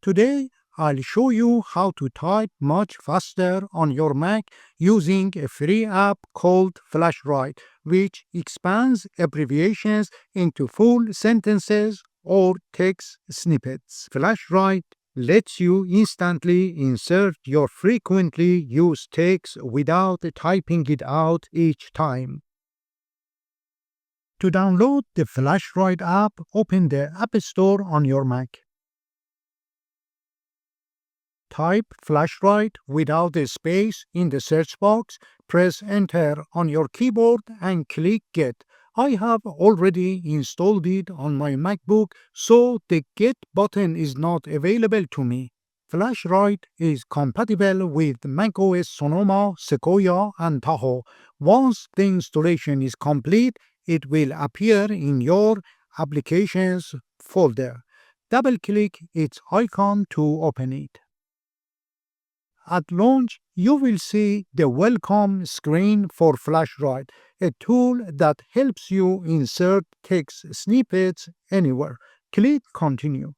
Today, I'll show you how to type much faster on your Mac using a free app called FlashWrite, which expands abbreviations into full sentences or text snippets. FlashWrite lets you instantly insert your frequently used text without typing it out each time. To download the FlashWrite app, open the App Store on your Mac. Type FlashWrite without a space in the search box, press Enter on your keyboard and click Get. I have already installed it on my MacBook, so the Get button is not available to me. FlashWrite is compatible with macOS Sonoma, Sequoia, and Tahoe. Once the installation is complete, it will appear in your Applications folder. Double-click its icon to open it. At launch, you will see the welcome screen for FlashWrite, a tool that helps you insert text snippets anywhere. Click Continue.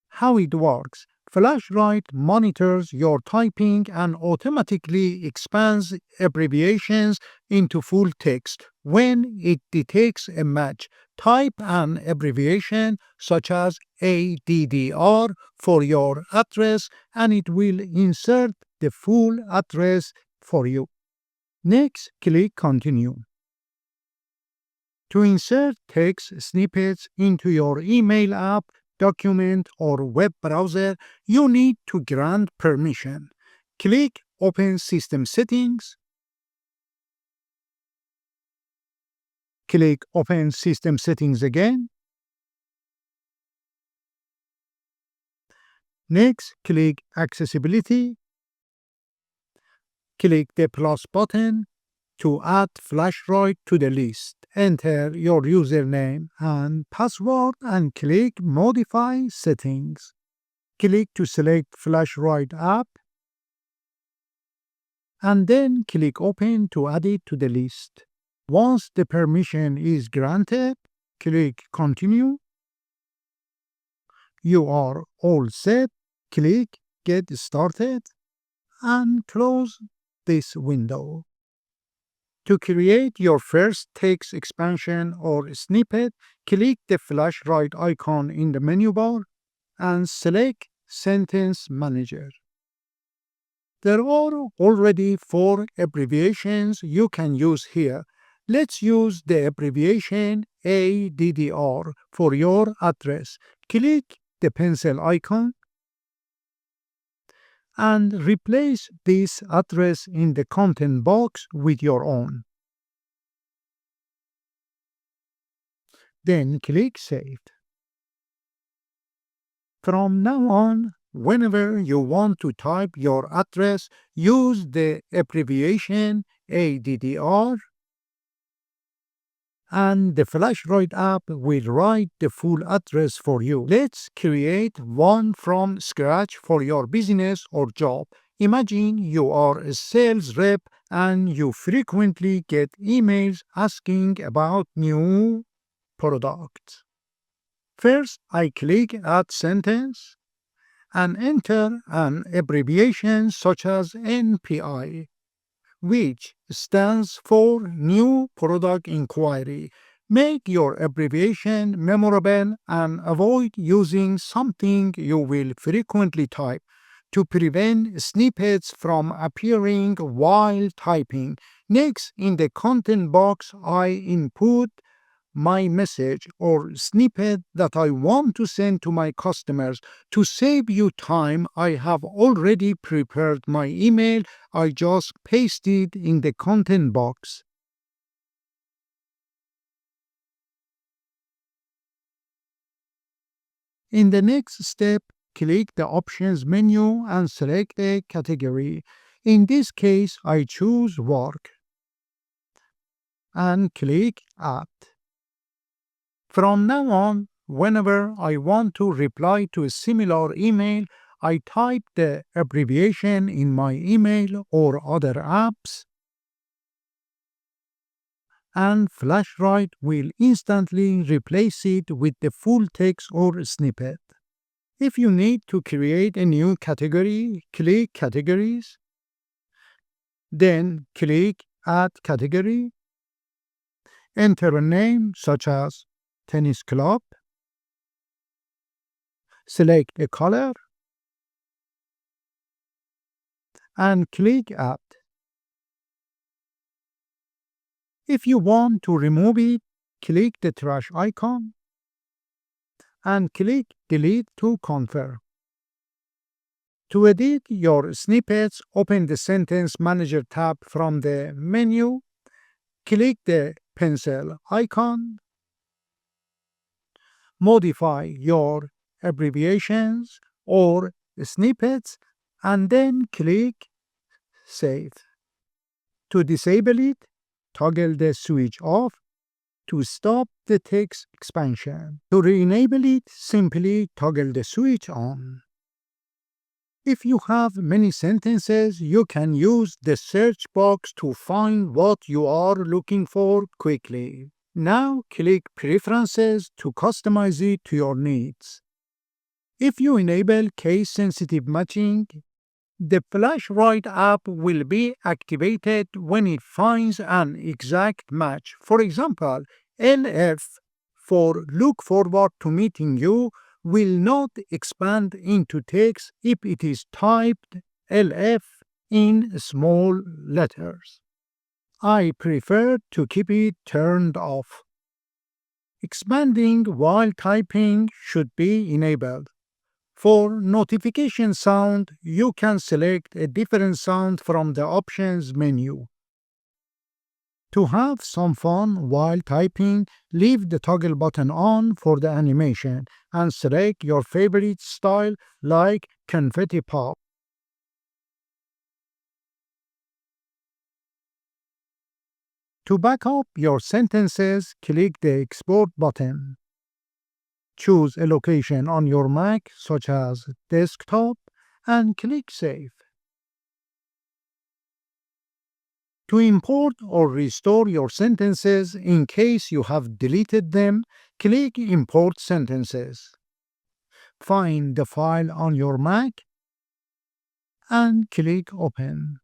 How it works: FlashWrite monitors your typing and automatically expands abbreviations into full text. When it detects a match, type an abbreviation such as ADDR for your address and it will insert the full address for you. Next, click Continue. To insert text snippets into your email app, document, or web browser, you need to grant permission. Click Open System Settings. Click Open System Settings again. Next, click Accessibility. Click the plus button to add FlashWrite to the list. Enter your username and password and click Modify Settings. Click to select FlashWrite App and then click Open to add it to the list. Once the permission is granted, click Continue. You are all set. Click Get Started and close this window. To create your first text expansion or snippet, click the FlashWrite icon in the menu bar and select Sentence Manager. There are already 4 abbreviations you can use here. Let's use the abbreviation ADDR for your address. Click the pencil icon and replace this address in the content box with your own. Then click Save. From now on, whenever you want to type your address, use the abbreviation ADDR and the FlashWrite app will write the full address for you. Let's create one from scratch for your business or job. Imagine you are a sales rep and you frequently get emails asking about new products. First, I click Add Sentence and enter an abbreviation such as NPI, which stands for New Product Inquiry. Make your abbreviation memorable and avoid using something you will frequently type to prevent snippets from appearing while typing. Next, in the content box, I input my message or snippet that I want to send to my customers. To save you time, I have already prepared my email. I just paste it in the content box. In the next step, click the Options menu and select a category. In this case, I choose Work and click Add. From now on, whenever I want to reply to a similar email, I type the abbreviation in my email or other apps, and FlashWrite will instantly replace it with the full text or snippet. If you need to create a new category, click Categories, then click Add Category, enter a name such as Tennis Club, select a color, and click Add. If you want to remove it, click the trash icon and click Delete to confirm. To edit your snippets, open the Sentence Manager tab from the menu, click the pencil icon, modify your abbreviations or snippets, and then click Save. To disable it, toggle the switch off to stop the text expansion. To re-enable it, simply toggle the switch on. If you have many sentences, you can use the search box to find what you are looking for quickly. Now click Preferences to customize it to your needs. If you enable case-sensitive matching, the FlashWrite app will be activated when it finds an exact match. For example, LF for look forward to meeting you will not expand into text if it is typed LF in small letters. I prefer to keep it turned off. Expanding while typing should be enabled. For notification sound, you can select a different sound from the Options menu. To have some fun while typing, leave the toggle button on for the animation and select your favorite style like confetti pop. To back up your sentences, click the Export button. Choose a location on your Mac, such as desktop, and click Save. To import or restore your sentences in case you have deleted them, click Import Sentences. Find the file on your Mac and click Open.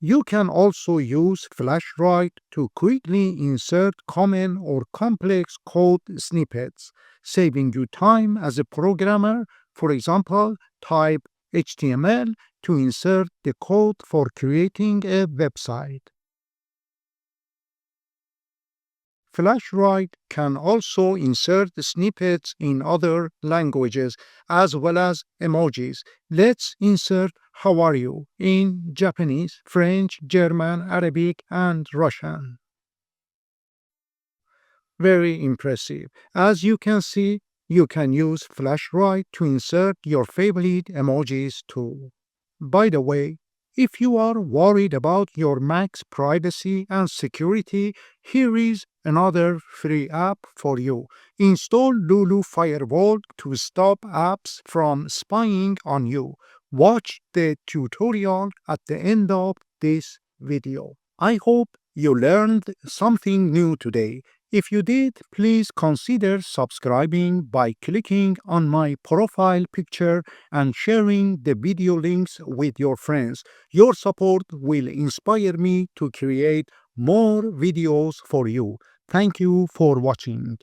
You can also use FlashWrite to quickly insert common or complex code snippets, saving you time as a programmer. For example, type HTML to insert the code for creating a website. FlashWrite can also insert snippets in other languages as well as emojis. Let's insert "How are you" in Japanese, French, German, Arabic, and Russian. Very impressive. As you can see, you can use FlashWrite to insert your favorite emojis too. By the way, if you are worried about your Mac's privacy and security, here is another free app for you. Install LuLu Firewall to stop apps from spying on you. Watch the tutorial at the end of this video. I hope you learned something new today. If you did, please consider subscribing by clicking on my profile picture and sharing the video links with your friends. Your support will inspire me to create more videos for you. Thank you for watching.